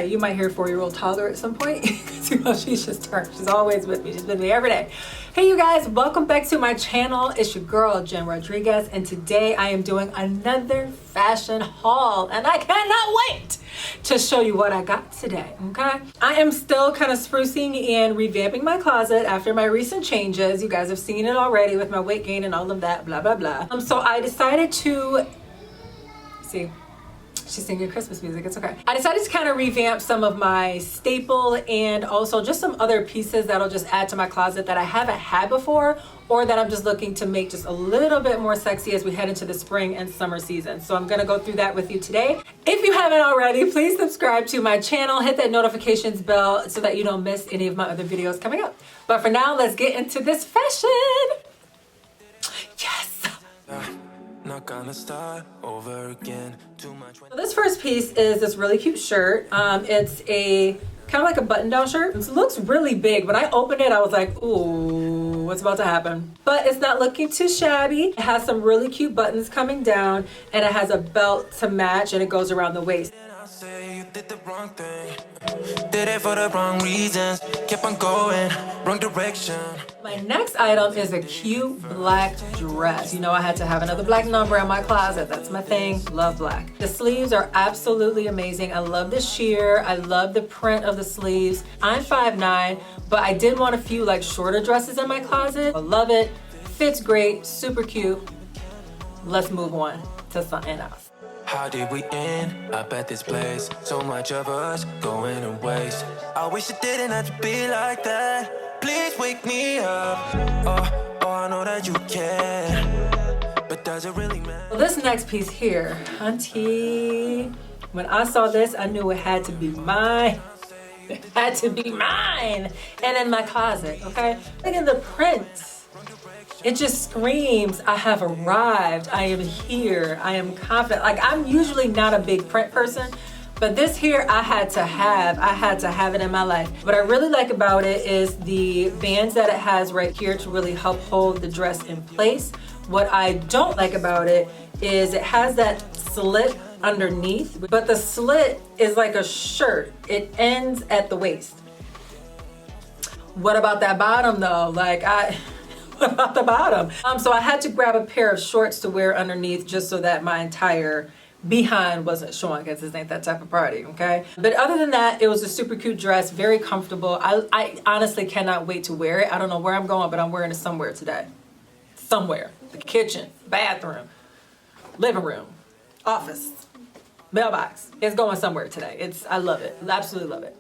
Okay, you might hear 4-year-old toddler at some point. You know, she's always with me. She's with me every day. Hey you guys, welcome back to my channel. It's your girl, Jen Rodriguez, and today I am doing another fashion haul, and I cannot wait to show you what I got today, okay? I am still kind of sprucing and revamping my closet after my recent changes. You guys have seen it already with my weight gain and all of that, blah, blah, blah. So I decided to, see, she's singing Christmas music, it's okay. I decided to kind of revamp some of my staple and also just some other pieces that'll just add to my closet that I haven't had before, or that I'm just looking to make just a little bit more sexy as we head into the spring and summer season. So I'm gonna go through that with you today. If you haven't already, please subscribe to my channel, hit that notifications bell so that you don't miss any of my other videos coming up. But for now, let's get into this fashion. Yes. Not gonna start over again. Too much. So this first piece is this really cute shirt. It's a kind of like a button-down shirt. It looks really big. When I opened it, I was like, ooh, what's about to happen? But it's not looking too shabby. It has some really cute buttons coming down, and it has a belt to match, and it goes around the waist. Say you did the wrong thing. Did it for the wrong reasons. Kept on going, wrong direction. My next item is a cute black dress. You know, I had to have another black number in my closet. That's my thing. Love black. The sleeves are absolutely amazing. I love the sheer. I love the print of the sleeves. I'm 5'9", but I did want a few like shorter dresses in my closet. I love it. Fits great. Super cute. Let's move on to something else. How did we end up at this place? So much of us going to waste. I wish it didn't have to be like that. Please wake me up. Oh, I know that you can, but does it really matter? Well, this next piece here, auntie, when I saw this, I knew it had to be mine. It had to be mine and in my closet, okay? Look at the print. It just screams, I have arrived, I am here, I am confident. Like, I'm usually not a big print person, but this here I had to have it in my life. What I really like about it is the bands that it has right here to really help hold the dress in place. What I don't like about it is it has that slit underneath, but the slit is like a shirt. It ends at the waist. What about that bottom though? What about the bottom? So I had to grab a pair of shorts to wear underneath just so that my entire behind wasn't showing, because this ain't that type of party, okay? But other than that, it was a super cute dress, very comfortable. I honestly cannot wait to wear it. I don't know where I'm going, but I'm wearing it somewhere today. Somewhere. The kitchen, bathroom, living room, office, mailbox. It's going somewhere today. I love it. Absolutely love it.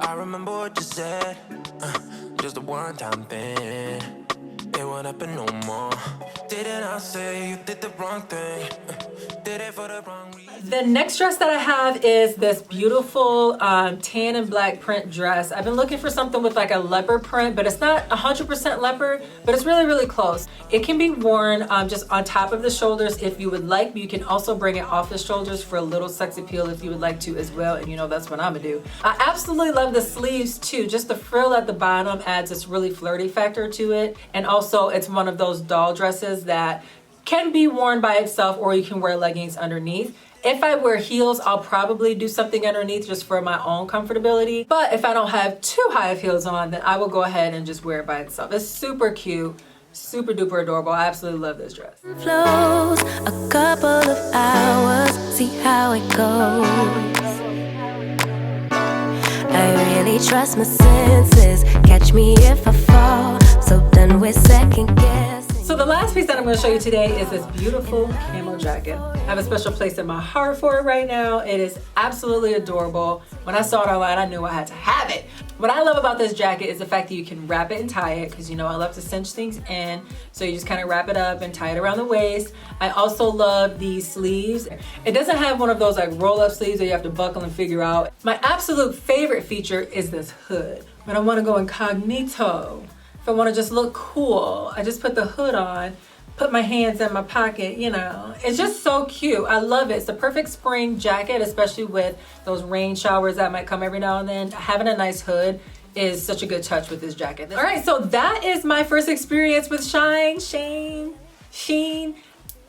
I remember what you said, just a one-time thing. It won't happen no more. Didn't I say you did the wrong thing? Did it for the wrong reason? The next dress that I have is this beautiful tan and black print dress. I've been looking for something with like a leopard print, but it's not 100% leopard, but it's really, really close. It can be worn just on top of the shoulders if you would like, but you can also bring it off the shoulders for a little sex appeal if you would like to as well, and you know that's what I'm gonna do. I absolutely love the sleeves too. Just the frill at the bottom adds this really flirty factor to it, and also it's one of those doll dresses that can be worn by itself, or you can wear leggings underneath. If I wear heels, I'll probably do something underneath just for my own comfortability. But if I don't have too high of heels on, then I will go ahead and just wear it by itself. It's super cute, super duper adorable. I absolutely love this dress. Flows a couple of hours, see how it goes. I really trust my senses, catch me if I fall, so done with second guessing. So the last piece that I'm going to show you today is this beautiful camo jacket. I have a special place in my heart for it right now. It is absolutely adorable. When I saw it online, I knew I had to have it. What I love about this jacket is the fact that you can wrap it and tie it, because you know I love to cinch things in. So you just kind of wrap it up and tie it around the waist. I also love these sleeves. It doesn't have one of those like roll-up sleeves that you have to buckle and figure out. My absolute favorite feature is this hood. When I want to go incognito, if I want to just look cool, I just put the hood on, put my hands in my pocket, you know. It's just so cute. I love it. It's the perfect spring jacket, especially with those rain showers that might come every now and then. Having a nice hood is such a good touch with this jacket. All right, so that is my first experience with SHEIN.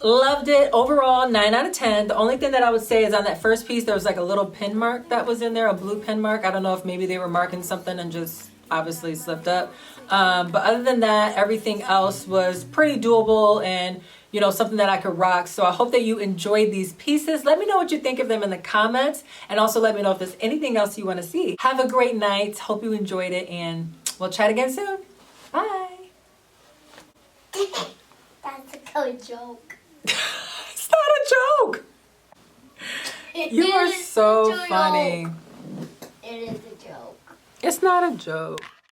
Loved it. Overall, 9 out of 10. The only thing that I would say is on that first piece, there was like a little pin mark that was in there, a blue pin mark. I don't know if maybe they were marking something and just obviously slipped up. But other than that, everything else was pretty doable and, you know, something that I could rock. So I hope that you enjoyed these pieces. Let me know what you think of them in the comments. And also let me know if there's anything else you want to see. Have a great night. Hope you enjoyed it. And we'll chat again soon. Bye. That's a good joke. It's not a joke. You are so funny. It is a joke. It's not a joke.